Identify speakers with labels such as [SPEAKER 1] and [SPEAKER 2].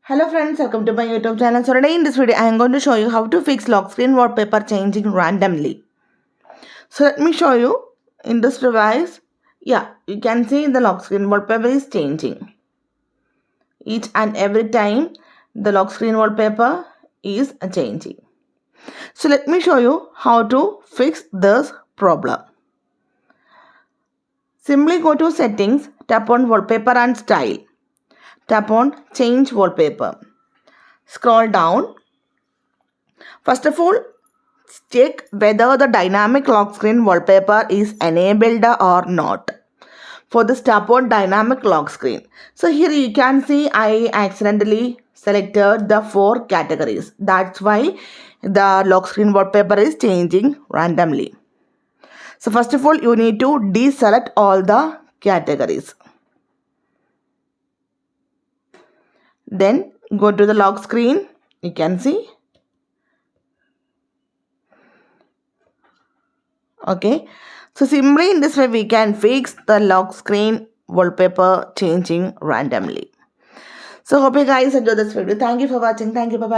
[SPEAKER 1] Hello friends, welcome to my YouTube channel. So today in this video, I am going to show you how to fix lock screen wallpaper changing randomly. So let me show you in this device. Yeah, you can see the lock screen wallpaper is changing. Each and every time the lock screen wallpaper is changing. So let me show you how to fix this problem. Simply go to settings, tap on wallpaper and style. Tap on change wallpaper. Scroll down. First of all, check whether the dynamic lock screen wallpaper is enabled or not. For this, tap on dynamic lock screen. So here you can see I accidentally selected the 4 categories. That's why the lock screen wallpaper is changing randomly. So first of all, you need to deselect all the categories. Then go to the lock screen. You can see. Okay, so simply in this way we can fix the lock screen wallpaper changing randomly. So hope you guys enjoy this video. Thank you for watching. Thank you. Bye bye.